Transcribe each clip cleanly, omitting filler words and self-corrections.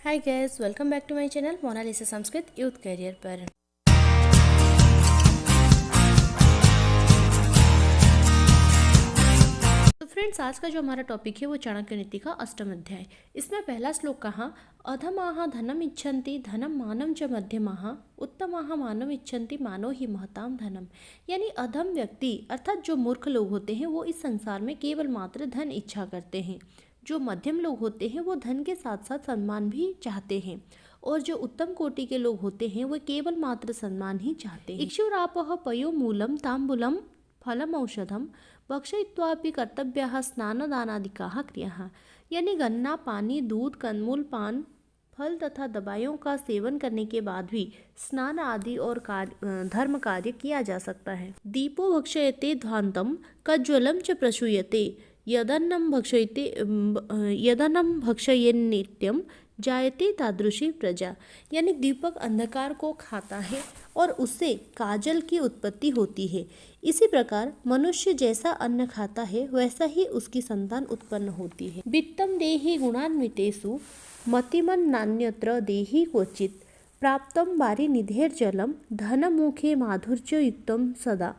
Hi guys, welcome back to my channel Monalisa Sanskrit youth career पर। तो friends, आज का जो हमारा टॉपिक है वो चाणक्य नीति का अष्टम अध्याय। इसमें पहला श्लोक कहा, अधमाः धनम इच्छन्ति धनम मानम च मध्यमाः उत्तमाः मानम इच्छन्ति मानो ही महताम धनम। यानी अधम व्यक्ति अर्थात जो मूर्ख लोग होते हैं वो इस संसार में केवल मात्र धन इच्छा करते हैं। जो मध्यम लोग होते हैं वो धन के साथ साथ सम्मान भी चाहते हैं, और जो उत्तम कोटि के लोग होते हैं वो केवल मात्र सम्मान ही चाहते हैं। इक्षुरापः पयो मूलम तांबूलम फलम औषधम भक्षयित्वापि कर्तव्याः स्नानदानादिकाः क्रियाः। यानी गन्ना, पानी, दूध, कंदमूल, पान, फल तथा दवाइयों का सेवन करने के बाद भी स्नान आदि और धर्म कार्य किया जा सकता है। दीपो भक्षयते ध्वान्तम कज्ज्वलम च प्रशूयते यदन्नं भक्षयेन्नित्यं जायते तादृशी प्रजा। यानी दीपक अंधकार को खाता है और उससे काजल की उत्पत्ति होती है। इसी प्रकार मनुष्य जैसा अन्न खाता है वैसा ही उसकी संतान उत्पन्न होती है। वित्तं देहि गुणान्वितेषु मतिमन् नान्यत्र देहि क्वचित् प्राप्तं वारिनिधेर्जलं धनमुखे माधुर्ययुक्तं सदा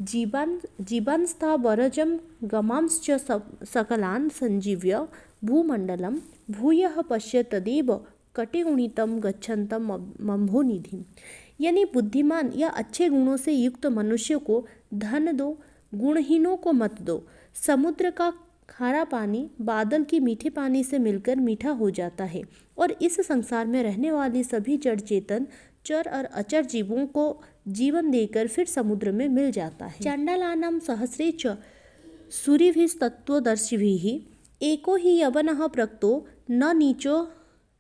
जीवांस्तावरजं गमांश्च सकलान् संजीव्य भूमण्डलं भूयः पश्य तदेव कटिगुणितं गच्छन्तं मम्भोनिधिं। यानी बुद्धिमान या अच्छे गुणों से युक्त मनुष्य को धन दो, गुणहीनों को मत दो। समुद्र का खारा पानी बादल की मीठे पानी से मिलकर मीठा हो जाता है, और इस संसार में रहने वाली सभी जड़ चेतन चर और अचर जीवों को जीवन देकर फिर समुद्र में मिल जाता है। चांडालानां सहस्रे च सूरिभिस्तत्त्वदर्शिभिः एको ही यवनः प्रक्तो न नीचो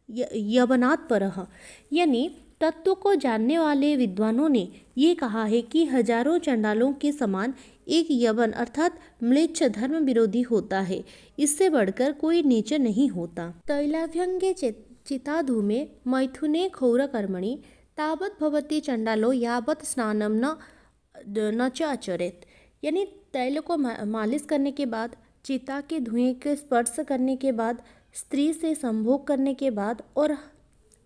यवनात् परः। यानी तत्व को जानने वाले विद्वानों ने ये कहा है कि हजारों चंडालों के समान एक यवन अर्थात म्लेच्छ धर्म विरोधी होता है, इससे बढ़कर कोई नीच नहीं होता। तैलाभ्यंगे चिताधूमे मैथुने क्षौरकर्मणि तावत् भवति चंडालो यावत् स्नानम न च आचरेत्। यानी तैल को मालिश करने के बाद, चिता के धुएं के स्पर्श करने के बाद, स्त्री से संभोग करने के बाद और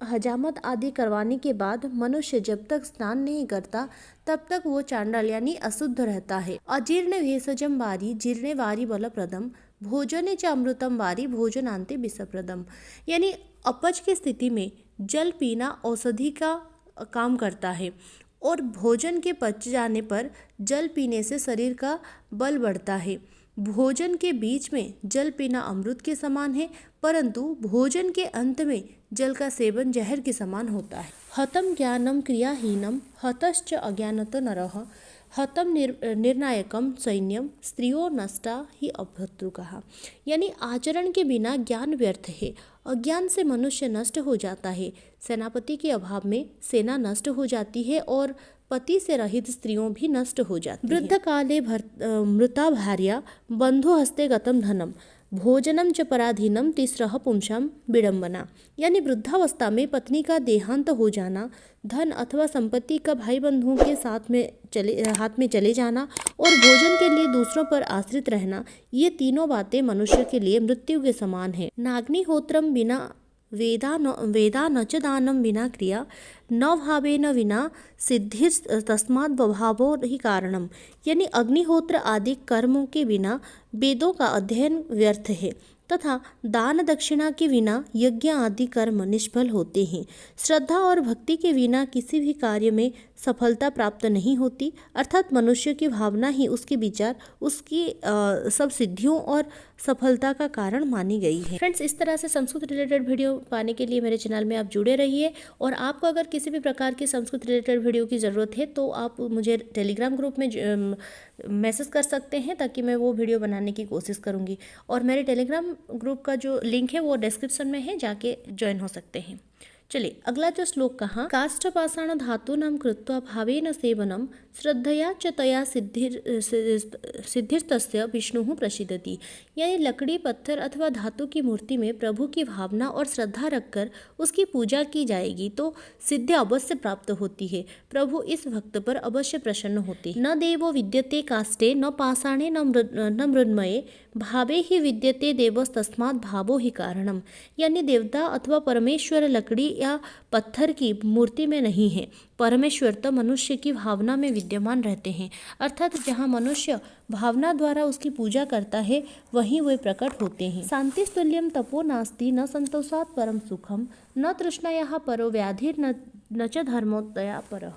हजामत आदि करवाने के बाद मनुष्य जब तक स्नान नहीं करता तब तक वो चांडाल यानी अशुद्ध रहता है। अजीर्ण भेषजम वारी जीर्णे वारी बलप्रदम भोजने च अमृतम वारी भोजनांते विषप्रदम। यानी अपच की स्थिति में जल पीना औषधि का काम करता है, और भोजन के पच जाने पर जल पीने से शरीर का बल बढ़ता है। भोजन के बीच में जल पीना अमृत के समान है, परंतु भोजन के अंत में जल का सेवन जहर के समान होता है। हतम ज्ञानम क्रियाहीनम हतश्च अज्ञानतो नरः हतम निर्णायकम सैन्यम स्त्रियो नष्टा ही अभ्युतुकः। यानी आचरण के बिना ज्ञान व्यर्थ है, अज्ञान से मनुष्य नष्ट हो जाता है। सेनापति के अभाव में सेना नष्ट हो जाती है और पति से रहित स्त्रियों भी नष्ट हो जाती हैं। वृद्ध काले मृता भार्या बंधु हस्ते गतम धनम भोजनम च पराधीनम तीसरः पुंसाम विडम्बना। यानी वृद्धावस्था में पत्नी का देहांत हो जाना, धन अथवा संपत्ति का भाई बंधुओं के हाथ में चले जाना और भोजन के लिए दूसरों पर आश्रित रहना, ये तीनों बातें मनुष्य के लिए मृत्यु के समान है। नाग्निहोत्रम बिना वेदा न च दानम विना क्रिया न भावेन विना सिद्धिर तस्मात् बभावो ही कारणम। यानी अग्निहोत्र आदि कर्मों के बिना वेदों का अध्ययन व्यर्थ है तथा दान दक्षिणा के बिना यज्ञ आदि कर्म निष्फल होते हैं। श्रद्धा और भक्ति के बिना किसी भी कार्य में सफलता प्राप्त नहीं होती, अर्थात मनुष्य की भावना ही उसके विचार, उसकी सब सिद्धियों और सफलता का कारण मानी गई है। फ्रेंड्स, इस तरह से संस्कृत रिलेटेड वीडियो पाने के लिए मेरे चैनल में आप जुड़े रहिए, और आपको अगर किसी भी प्रकार की संस्कृत रिलेटेड वीडियो की ज़रूरत है तो आप मुझे टेलीग्राम ग्रुप में मैसेज कर सकते हैं, ताकि मैं वो वीडियो बनाने की कोशिश करूँगी। और मेरे टेलीग्राम ग्रुप का जो लिंक है वो डिस्क्रिप्शन में है, जाके ज्वाइन हो सकते हैं। चलिए, अगला जो श्लोक कहा, काष्ठपाषाण धातूनां कृत्वा भावेन सेवनम श्रद्धया च तया सिद्धिर्तस्य विष्णुः प्रसीदति। यानी लकड़ी, पत्थर अथवा धातु की मूर्ति में प्रभु की भावना और श्रद्धा रखकर उसकी पूजा की जाएगी तो सिद्धि अवश्य प्राप्त होती है। प्रभु इस भक्त पर अवश्य प्रसन्न होते हैं। न देवो विद्यते काष्ठे न पाषाणे न मृण्मये भावे ही विद्यते देवस्तस्मात् भावो ही कारणम, यानी देवता अथवा परमेश्वर लकड़ी या पत्थर की मूर्ति में नहीं है, परमेश्वर तो मनुष्य की भावना में विद्यमान रहते हैं। अर्थात जहाँ मनुष्य भावना द्वारा उसकी पूजा करता है वहीं वे प्रकट होते हैं। शांति तुल्यम तपो नास्ति न संतोषात् परम सुखम न तृष्णायाः परो व्याधिर न च धर्मोदया परः,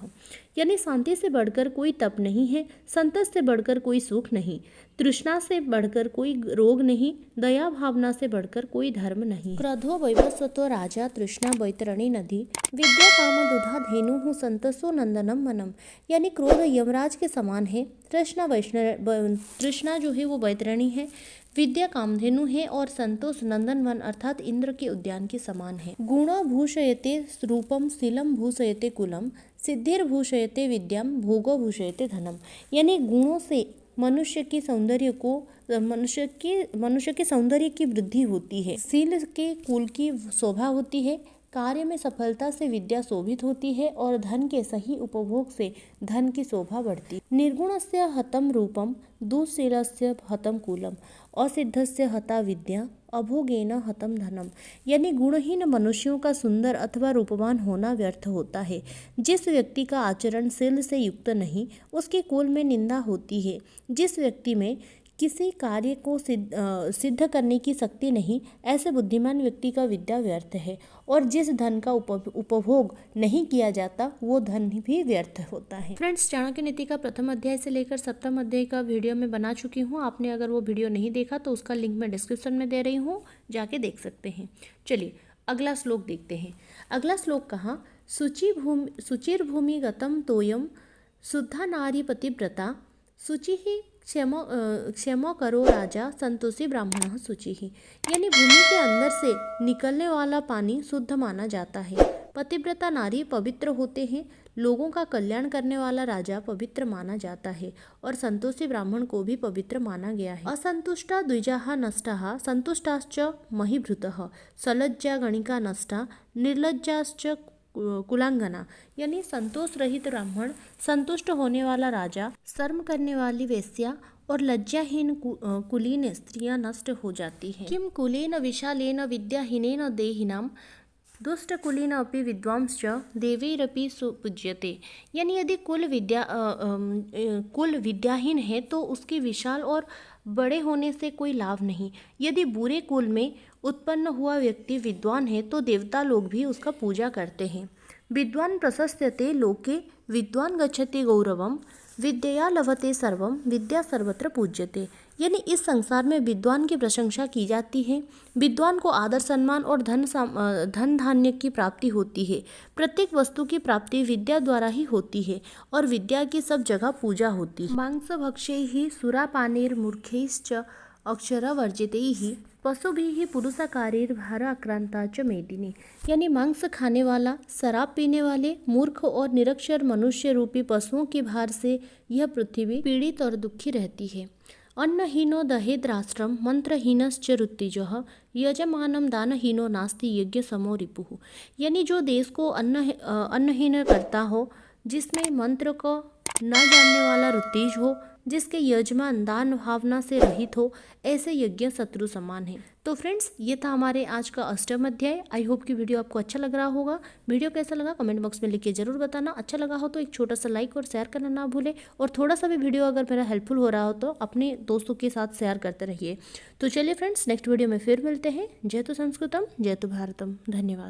यानी शांति से बढ़कर कोई तप नहीं है, संतोष से बढ़कर कोई सुख नहीं, तृष्णा से बढ़कर कोई रोग नहीं, दया भावना से बढ़कर कोई धर्म नहीं। क्रोधो वैवस्वतो राजा तृष्णा बैतरणी नदी विद्या काम दुधा धेनु संतसो नंदनम मनम, यानी क्रोध यमराज के समान है, तृष्णा जो है वो बैतरणी है, विद्या कामधेनु है और संतोष नंदनवन अर्थात इंद्र के उद्यान के समान है। गुणो भूषयते रूपम शीलम भूषयते कुलम सिद्धिर्भूषयते विद्याम भोगो भूषयते धनम, यानी गुणों से मनुष्य के सौंदर्य की वृद्धि होती है, शील के कुल की शोभा होती है, कार्य में सफलता से विद्या शोभित होती है और धन के सही उपभोग से धन की शोभा बढ़ती। निर्गुणस्य हतम रूपम दुःशीलस्य हतम कुलम असिद्धस्य हता विद्या अभोगेन हतम धनम, यानी गुणहीन मनुष्यों का सुंदर अथवा रूपवान होना व्यर्थ होता है। जिस व्यक्ति का आचरण शील से युक्त नहीं उसके कुल में निंदा होती है। जिस व्यक्ति में किसी कार्य को सिद्ध करने की शक्ति नहीं, ऐसे बुद्धिमान व्यक्ति का विद्या व्यर्थ है। और जिस धन का उपभोग नहीं किया जाता वो धन भी व्यर्थ होता है। फ्रेंड्स, चाणक्य नीति का प्रथम अध्याय से लेकर सप्तम अध्याय का वीडियो मैं बना चुकी हूँ। आपने अगर वो वीडियो नहीं देखा तो उसका लिंक मैं डिस्क्रिप्शन में दे रही हूँ, जाके देख सकते हैं। चलिए अगला श्लोक देखते हैं। अगला श्लोक कहा, शुचिर्भूमि गतम तोयम शुद्धा नारी पतिव्रता शुचि ही क्षमो करो राजा संतोषी ब्राह्मण शुचि ही, यानी भूमि के अंदर से निकलने वाला पानी शुद्ध माना जाता है। पतिव्रता नारी पवित्र होते हैं, लोगों का कल्याण करने वाला राजा पवित्र माना जाता है और संतोषी ब्राह्मण को भी पवित्र माना गया है। असंतुष्टा द्विजाः नष्टाः संतुष्टाश्च महीभृतः सलज्जा गणिका नष्टा निर्लज्जाश्च कुलांगना, यानी संतोष रहित ब्राह्मण, संतुष्ट होने वाला राजा, शर्म करने वाली वेश्या और लज्जाहीन कुलीन स्त्रियां नष्ट हो जाती हैं। किम कुलेन विशालेन विद्याहीनेन देहिनाम दुष्ट कुलीन अपि विद्वांश्च देवैरपि सुपूज्यते, यानी यदि कुल विद्याहीन है तो उसके विशाल और बड़े होने से कोई लाभ नहीं। यदि बुरे कुल में उत्पन्न हुआ व्यक्ति विद्वान है तो देवता लोग भी उसका पूजा करते हैं। विद्वान प्रशस्यते लोके विद्वान गच्छति गौरवम विद्या लभते सर्वम विद्या सर्वत्र पूज्यते, यानी इस संसार में विद्वान की प्रशंसा की जाती है, विद्वान को आदर सम्मान और धन धान्य की प्राप्ति होती है। प्रत्येक वस्तु की प्राप्ति विद्या द्वारा ही होती है और विद्या की सब जगह पूजा होती है। मांस भक्षैः सुरापानैर्मूर्खैश्च अक्षरवर्जितैः पशुभिः पुरुषाकारेर्भाराक्रांता च मेदिनी, यानी मांस खाने वाला, शराब पीने वाले, मूर्ख और निरक्षर मनुष्य रूपी पशुओं के भार से यह पृथ्वी पीड़ित और दुखी रहती है। अन्नहीनो दहेद्राष्ट्रम मंत्रहीनश्च ऋत्विजः यजमानम दानहीनो नास्ति यज्ञ समो रिपुः, यानी जो देश को अन्नहीन करता हो, जिसमें मंत्र को न जानने वाला ऋत्विज हो, जिसके यजमान दान भावना से रहित हो, ऐसे यज्ञ शत्रु समान है। तो फ्रेंड्स, ये था हमारे आज का अष्टम अध्याय। आई होप कि वीडियो आपको अच्छा लग रहा होगा। वीडियो कैसा लगा कमेंट बॉक्स में लिख के जरूर बताना। अच्छा लगा हो तो एक छोटा सा लाइक और शेयर करना ना भूले, और थोड़ा सा भी वीडियो अगर मेरा हेल्पफुल हो रहा हो तो अपने दोस्तों के साथ शेयर करते रहिए। तो चलिए फ्रेंड्स, नेक्स्ट वीडियो में फिर मिलते हैं। जय तो संस्कृतम जय तो भारतम। धन्यवाद।